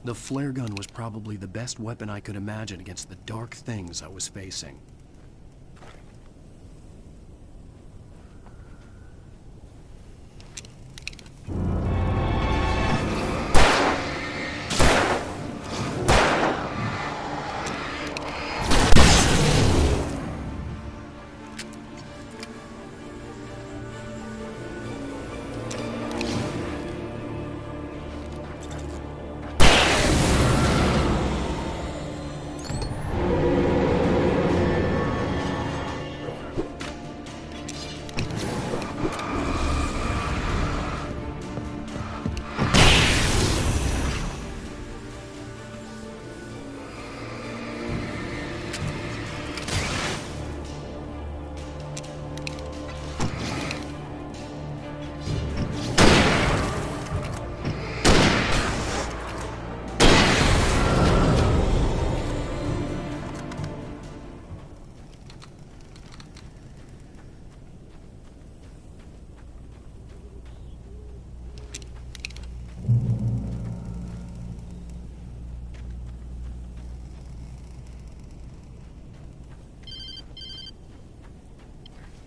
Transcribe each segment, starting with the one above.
The flare gun was probably the best weapon I could imagine against the dark things I was facing.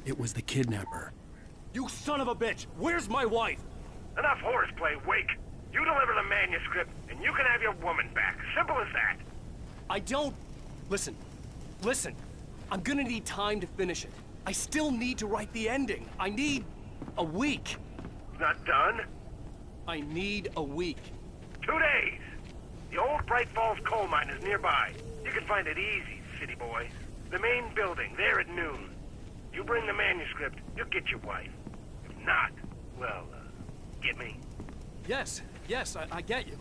It was the kidnapper. You son of a bitch! Where's my wife? Enough horseplay, Wake. You deliver the manuscript, and you can have your woman back. Simple as that. I don't... Listen. I'm gonna need time to finish it. I still need to write the ending. I need... a week. Not done? I need a week. 2 days. The old Bright Falls coal mine is nearby. You can find it easy, city boy. The main building, there at noon. You bring the manuscript, you'll get your wife. If not, well, get me? Yes, I get you.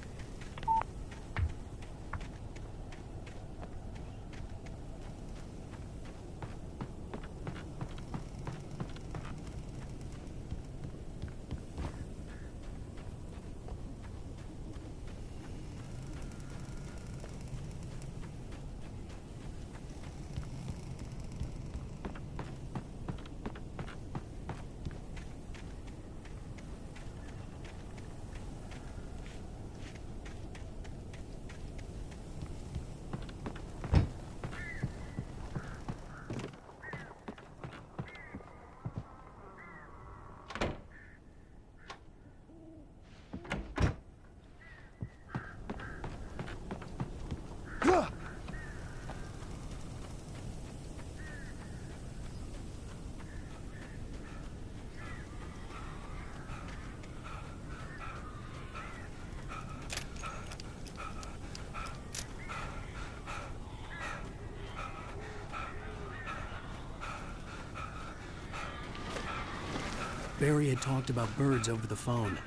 Barry had talked about birds over the phone.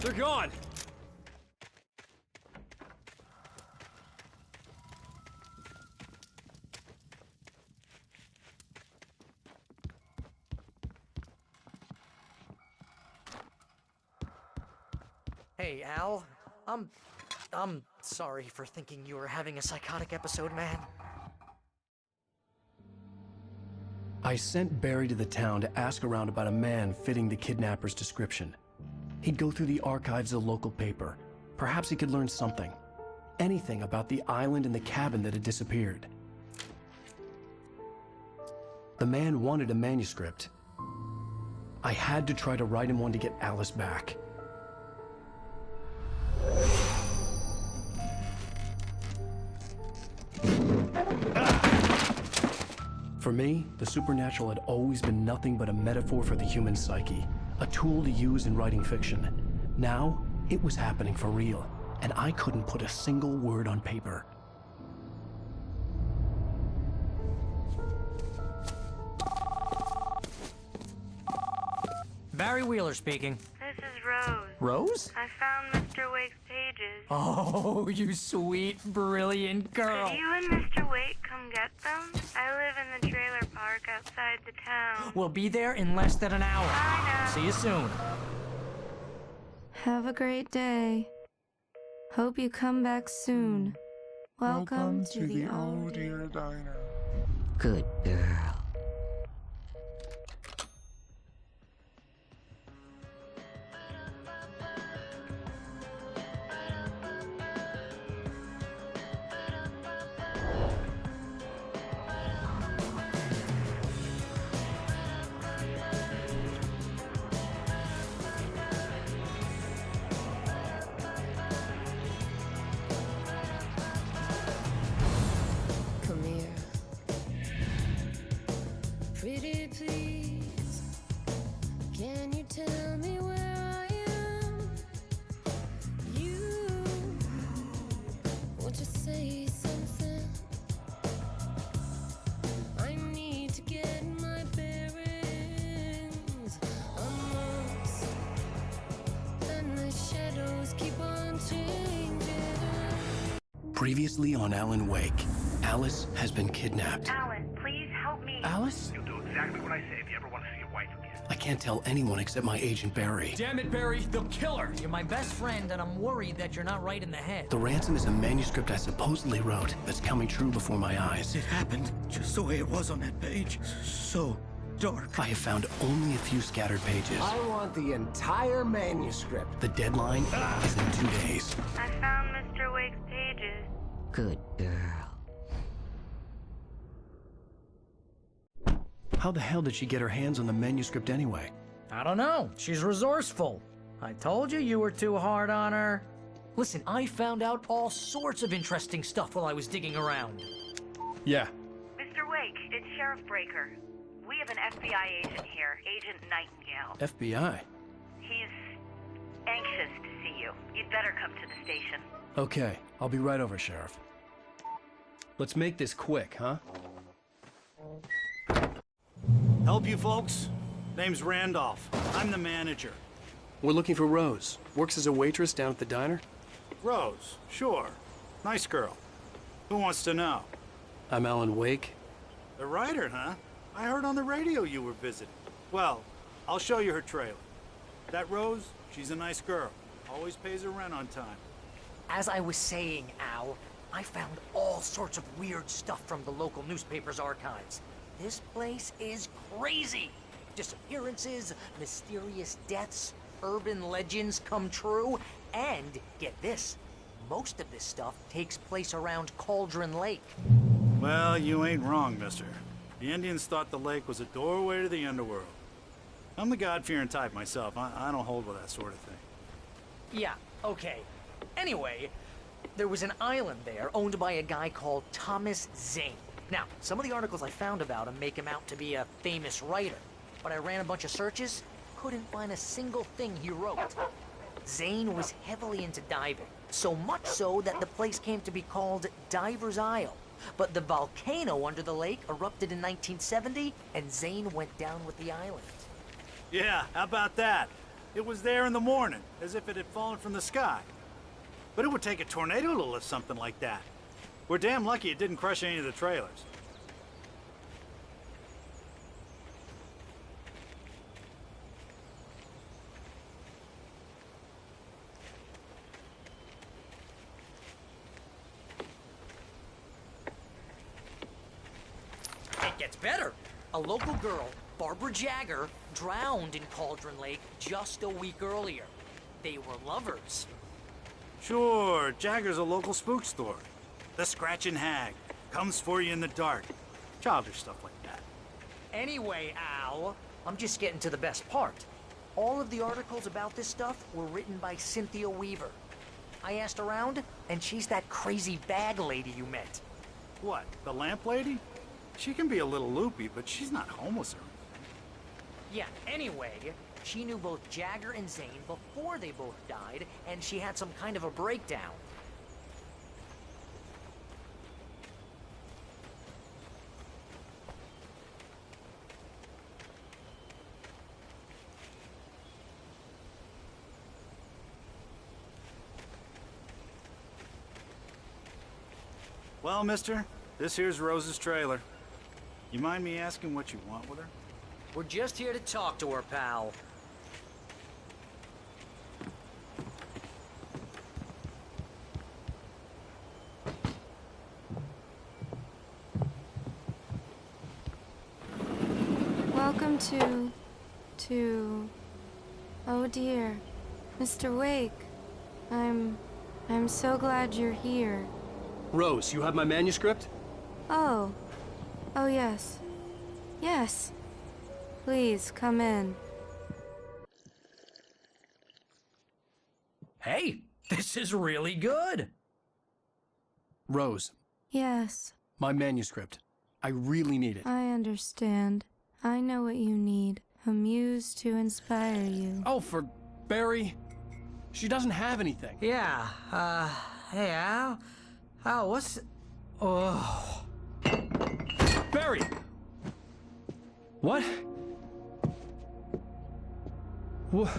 They're gone! Hey, Al. I'm sorry for thinking you were having a psychotic episode, man. I sent Barry to the town to ask around about a man fitting the kidnapper's description. He'd go through the archives of the local paper. Perhaps he could learn something. Anything about the island and the cabin that had disappeared. The man wanted a manuscript. I had to try to write him one to get Alice back. For me, the supernatural had always been nothing but a metaphor for the human psyche, a tool to use in writing fiction. Now, it was happening for real, and I couldn't put a single word on paper. Barry Wheeler speaking. This is Rose. Rose? I found Mr. Wake's pages. Oh, you sweet, brilliant girl. Could you and Mr. Wake come get them? I live in the trailer park outside the town. We'll be there in less than an hour. Bye now. See you soon. Have a great day. Hope you come back soon. Welcome to the Oh Dear Diner. Good girl. Come here. Pretty please, can you tell me where I am? You want to say something? I need to get my bearings amongst, and the shadows keep on changing. Previously on Alan Wake, Alice has been kidnapped. Alan, please help me. Alice? You'll do exactly what I say if you ever want to see your wife again. I can't tell anyone except my agent Barry. Damn it, Barry, they'll kill her! You're my best friend, and I'm worried that you're not right in the head. The ransom is a manuscript I supposedly wrote that's coming true before my eyes. It happened just the way it was on that page. So dark. I have found only a few scattered pages. I want the entire manuscript. The deadline is in 2 days. I found Mr. Wake's pages. Good girl. How the hell did she get her hands on the manuscript anyway? I don't know. She's resourceful. I told you you were too hard on her. Listen, I found out all sorts of interesting stuff while I was digging around. Yeah. Mr. Wake, it's Sheriff Breaker. We have an FBI agent here, Agent Nightingale. FBI? He's anxious to see you. You'd better come to the station. Okay, I'll be right over, Sheriff. Let's make this quick, huh? Help you folks? Name's Randolph. I'm the manager. We're looking for Rose. Works as a waitress down at the diner. Rose, sure. Nice girl. Who wants to know? I'm Alan Wake. The writer, huh? I heard on the radio you were visiting. Well, I'll show you her trailer. That Rose, she's a nice girl. Always pays her rent on time. As I was saying, Al, I found all sorts of weird stuff from the local newspaper's archives. This place is crazy. Disappearances, mysterious deaths, urban legends come true, and get this, most of this stuff takes place around Cauldron Lake. Well, you ain't wrong, mister. The Indians thought the lake was a doorway to the underworld. I'm the God-fearing type myself. I don't hold with that sort of thing. Yeah, okay. Anyway, there was an island there owned by a guy called Thomas Zane. Now, some of the articles I found about him make him out to be a famous writer, but I ran a bunch of searches, couldn't find a single thing he wrote. Zane was heavily into diving, so much so that the place came to be called Diver's Isle. But the volcano under the lake erupted in 1970, and Zane went down with the island. Yeah, how about that? It was there in the morning, as if it had fallen from the sky. But it would take a tornado to lift something like that. We're damn lucky it didn't crush any of the trailers. It gets better. A local girl, Barbara Jagger, drowned in Cauldron Lake just a week earlier. They were lovers. Sure, Jagger's a local spook store. The Scratching Hag. Comes for you in the dark. Childish stuff like that. Anyway, Al, I'm just getting to the best part. All of the articles about this stuff were written by Cynthia Weaver. I asked around, and she's that crazy bag lady you met. What, the lamp lady? She can be a little loopy, but she's not homeless or anything. Yeah, anyway, she knew both Jagger and Zane before they both died, and she had some kind of a breakdown. Well, mister, this here's Rose's trailer. You mind me asking what you want with her? We're just here to talk to her, pal. Welcome to... Oh dear. Mr. Wake. I'm so glad you're here. Rose, you have my manuscript? Oh. Oh, yes. Yes. Please, come in. Hey, this is really good. Rose, Yes, my manuscript. I really need it. I understand. I know what you need. A muse to inspire you. Oh, for Barry? She doesn't have anything. Yeah, hey, Al? Al, what's... Oh... Barry! What? What?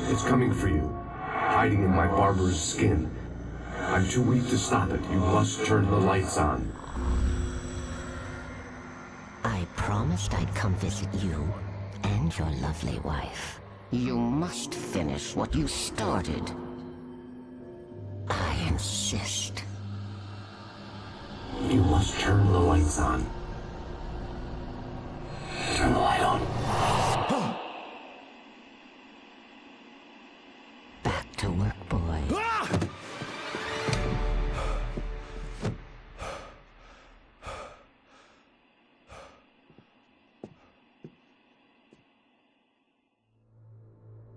It's coming for you, hiding in my barber's skin. I'm too weak to stop it. You must turn the lights on. I promised I'd come visit you and your lovely wife. You must finish what you started. I insist. You must turn the lights on. Turn the light on. Back to work, boy.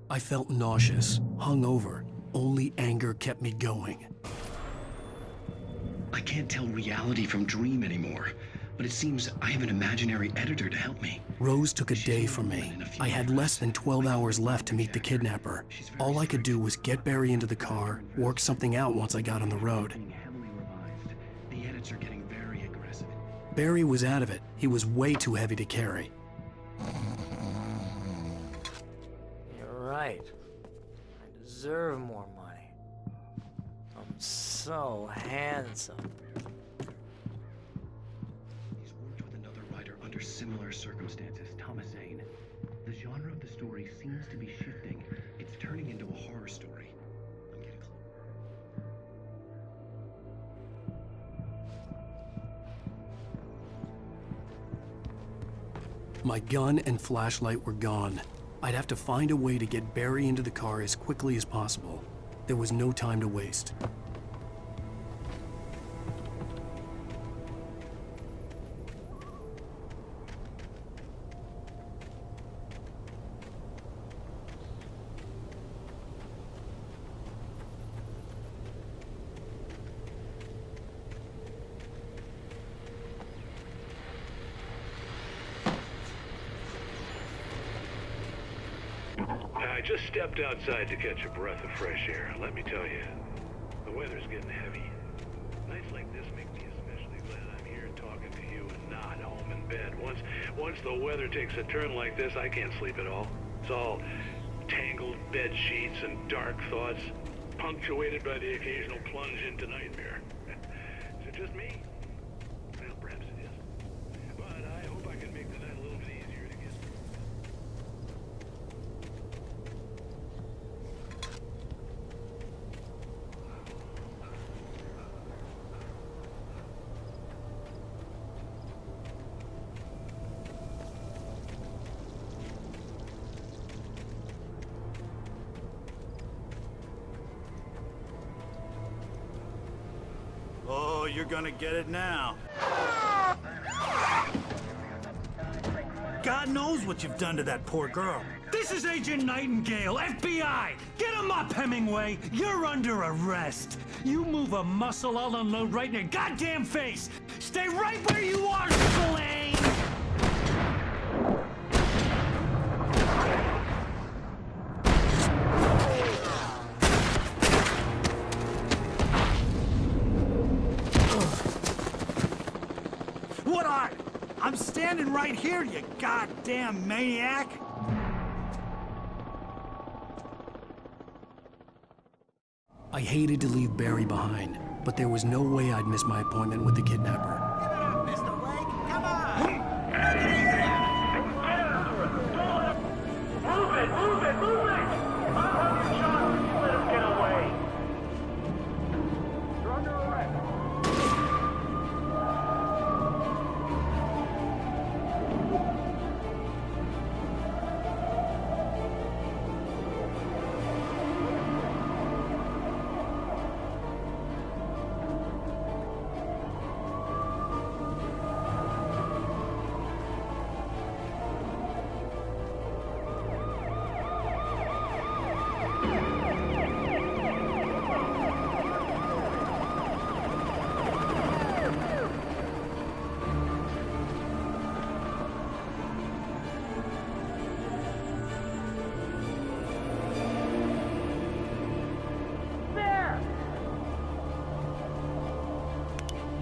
I felt nauseous, hungover. Only anger kept me going. I can't tell reality from dream anymore, but it seems I have an imaginary editor to help me. Rose took a day from me. I had less than 12 hours left to meet the kidnapper. All I could do was get Barry into the car, work something out once I got on the road. Heavily revised. The edits are getting very aggressive. Barry was out of it. He was way too heavy to carry. You're right. I deserve more money. I'm so handsome. He's worked with another writer under similar circumstances, Thomas Zane. The genre of the story seems to be shifting. It's turning into a horror story. I'm getting close. My gun and flashlight were gone. I'd have to find a way to get Barry into the car as quickly as possible. There was no time to waste. I just stepped outside to catch a breath of fresh air. Let me tell you, the weather's getting heavy. Nights like this make me especially glad I'm here talking to you and not home in bed. Once the weather takes a turn like this, I can't sleep at all. It's all tangled bed sheets and dark thoughts, punctuated by the occasional plunge into nightmare. Is it just me? Well, perhaps it is. But I hope I can make the night a little bit easier to get through. Oh, you're gonna get it now. God knows what you've done to that poor girl. This is Agent Nightingale, FBI! Get him up, Hemingway! You're under arrest! You move a muscle, I'll unload right in your goddamn face! Stay right where you are, Slane! What are? I'm standing right here, you goddamn maniac! I hated to leave Barry behind, but there was no way I'd miss my appointment with the kidnapper.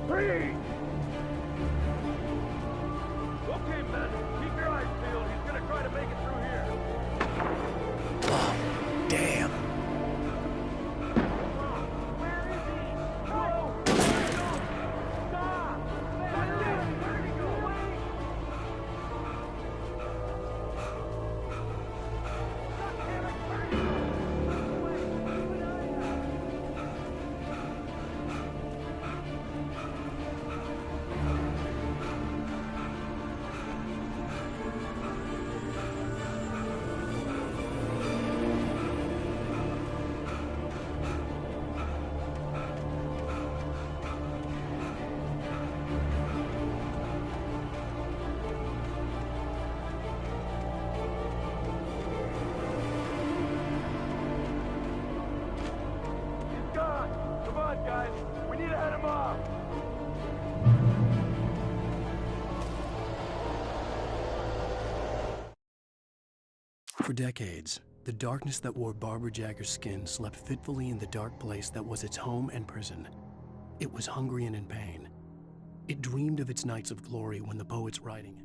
Freeze! Okay, men, keep your eyes peeled. He's gonna try to make it through here. Oh, damn. Where is he? No! Stop! That's it! Where did he go? Wait! God damn it! Where did he go? Come on, guys. We need to head him off. For decades, the darkness that wore Barbara Jagger's skin slept fitfully in the dark place that was its home and prison. It was hungry and in pain. It dreamed of its nights of glory when the poet's writing.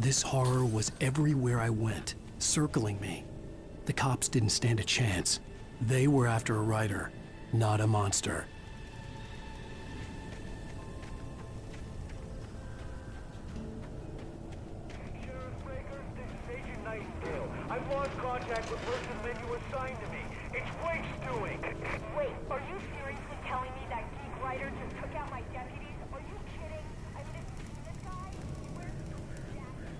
This horror was everywhere I went, circling me. The cops didn't stand a chance. They were after a writer, not a monster. I've lost contact with person men you assigned to me. It's Wake's doing. Wait, are you seriously telling me that geek writer just took out my deputies? Are you kidding? I mean, have you seen this guy? He wears a jacket.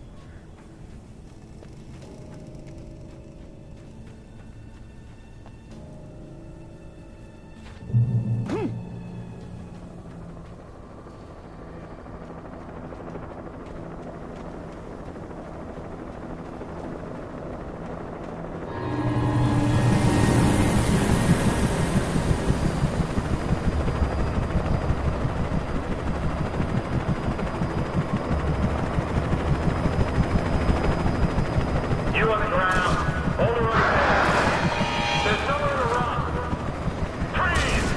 You on the ground. Hold the right hand. There's nowhere to run. Freeze!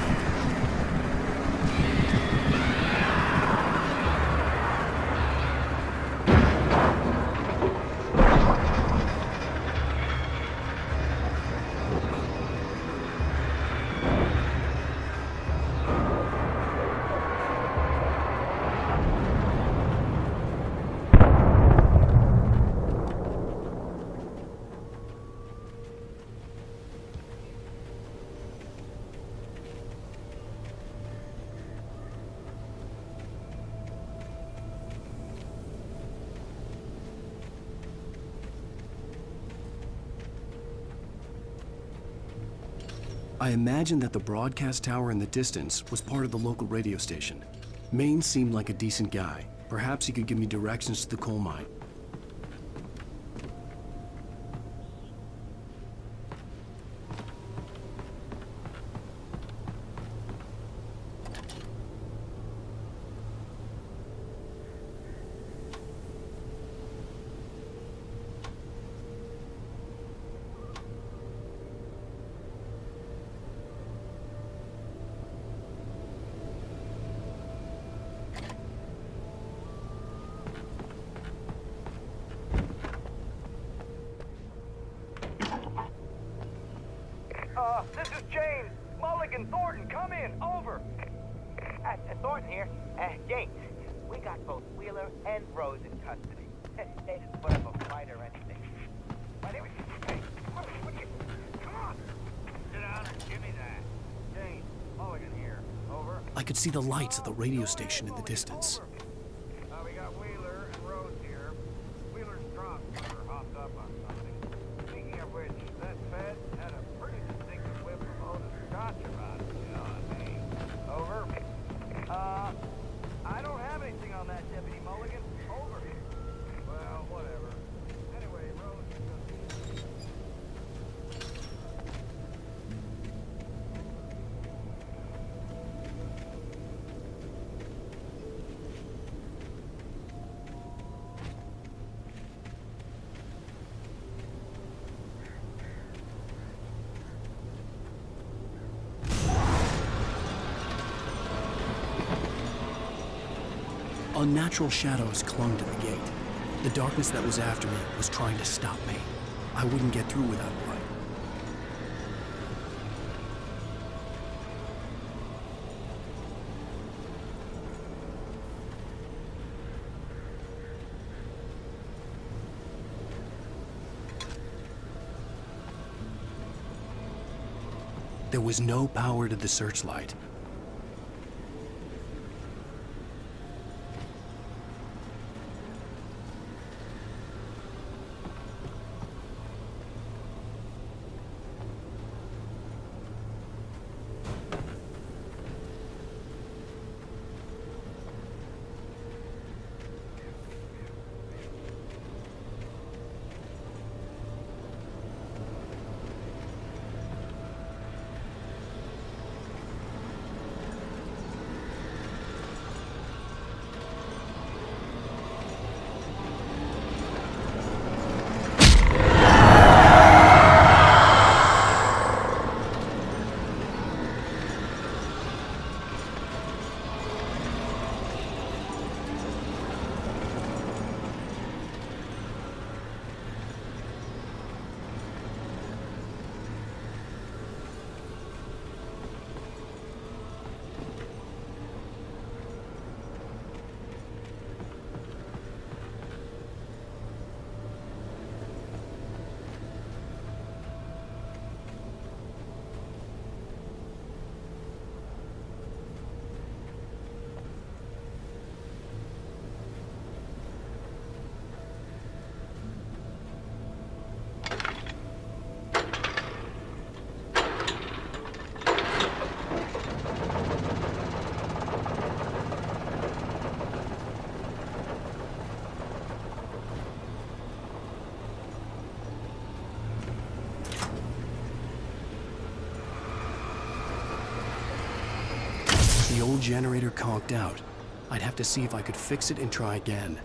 I imagined that the broadcast tower in the distance was part of the local radio station. Maine seemed like a decent guy. Perhaps he could give me directions to the coal mine. This is James. Mulligan, Thornton, come in. Over. Thornton here. James, we got both Wheeler and Rose in custody. They didn't put up a fight or anything. But anyway, hey, what are you... Come on. Sit down and give me that. James, Mulligan here. Over. I could see the lights of the radio station in the distance. We got Wheeler and Rose here. Wheeler's drunk or hopped up on something. Speaking of which, that Fed had a pretty distinctive whiff of Otis Scotch about it, you know what I mean? Over. I don't have anything on that, Deputy Mulligan. Over. Well, whatever. Anyway, Rose is just... Unnatural shadows clung to the gate. The darkness that was after me was trying to stop me. I wouldn't get through without a light. There was no power to the searchlight. The old generator conked out. I'd have to see if I could fix it and try again.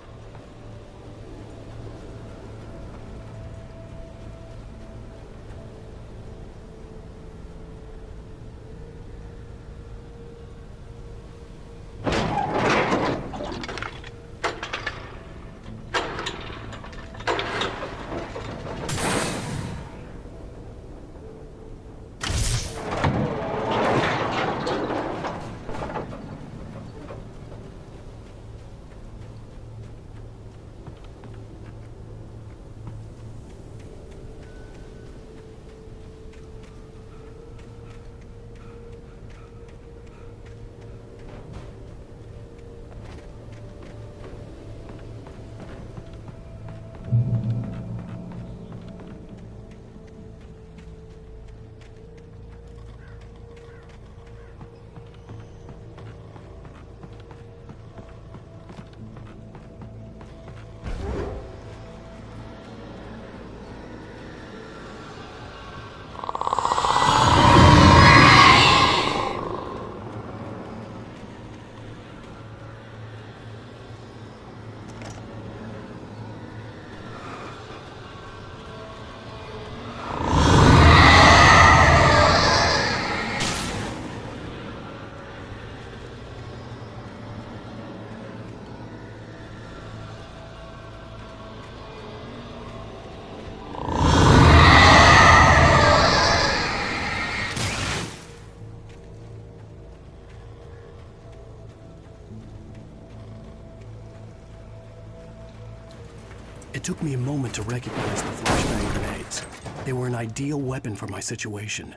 It took me a moment to recognize the flashbang grenades. They were an ideal weapon for my situation.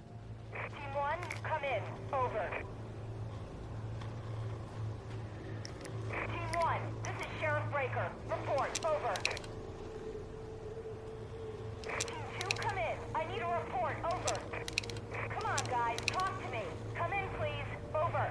Team 1, come in. Over. Team 1, this is Sheriff Breaker. Report. Over. Team 2, come in. I need a report. Over. Come on, guys. Talk to me. Come in, please. Over.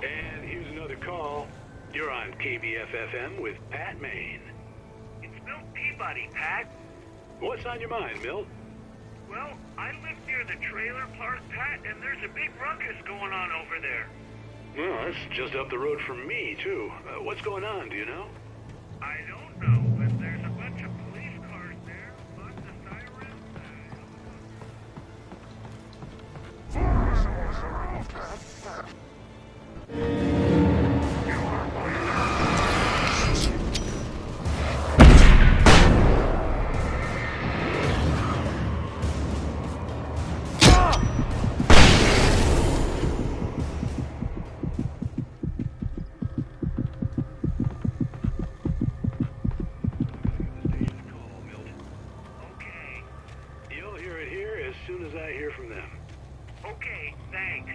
And here's another call. You're on KBF-FM with Pat Maine. It's Milt Peabody, Pat. What's on your mind, Milt? Well, I live near the trailer park, Pat, and there's a big ruckus going on over there. Well, that's just up the road from me, too. What's going on, do you know? I don't know, but there's a bunch of police cars there, lots of sirens. You'll hear it here as soon as I hear from them. Okay, thanks.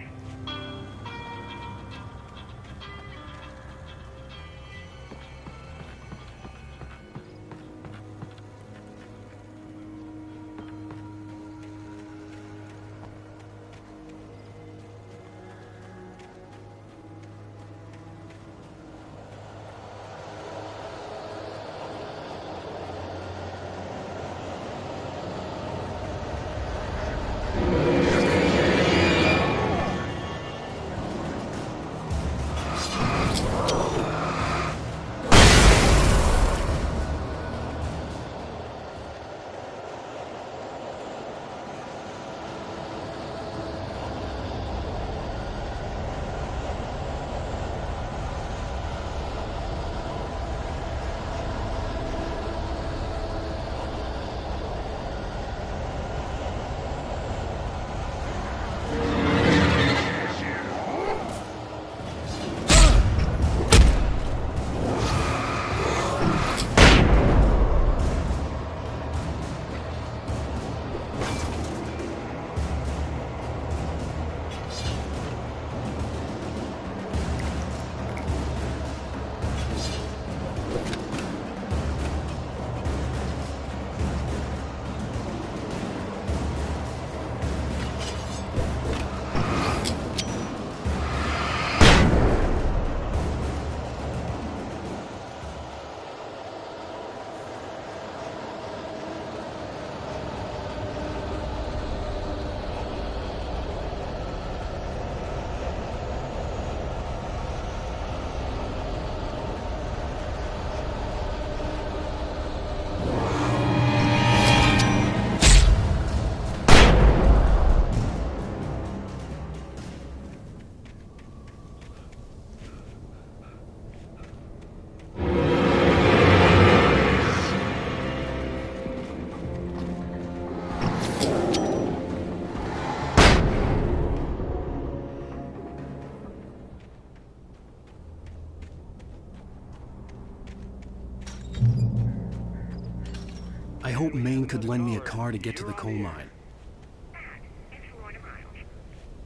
hoped Maine could lend me a car to get to the coal mine.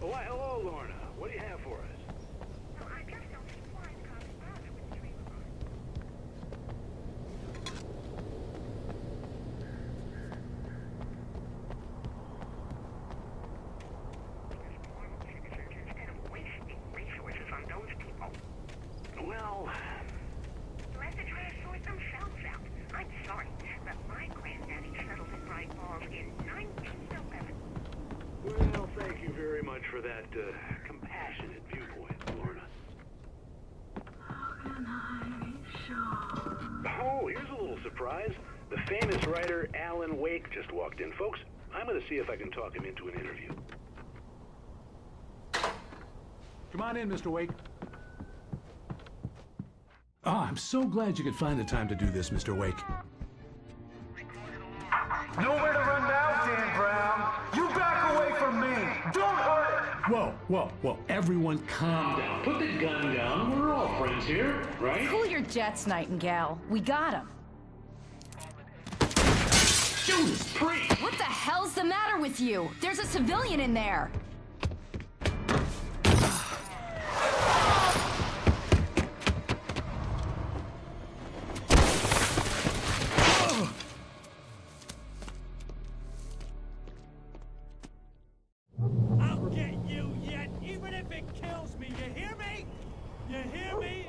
Oh, why, hello, Lorna. What do you have for us? Well, You'll have to try to sort themselves out. I'm sorry, but my granddaddy settled in Bright Falls in 1911. well, thank you very much for that compassionate viewpoint, Lorna. Oh, here's a little surprise. The famous writer Alan Wake just walked in, folks. I'm going to see if I can talk him into an interview. Come on in, Mr. Wake. Oh, I'm so glad you could find the time to do this, Mr. Wake. Nowhere to run now, Dan Brown. You back away from me. Don't hurt it. Whoa. Everyone calm down. Put the gun down. We're all friends here, right? Cool your jets, Nightingale. We got him. Judas Priest! What the hell's the matter with you? There's a civilian in there. I'll get you yet, even if it kills me. You hear me? You hear me?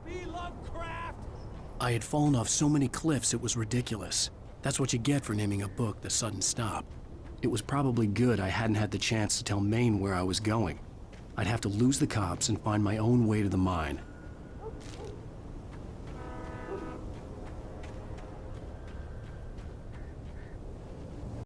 Be Lovecraft. I had fallen off so many cliffs it was ridiculous. That's what you get for naming a book The Sudden Stop. It was probably good I hadn't had the chance to tell Maine where I was going. I'd have to lose the cops and find my own way to the mine.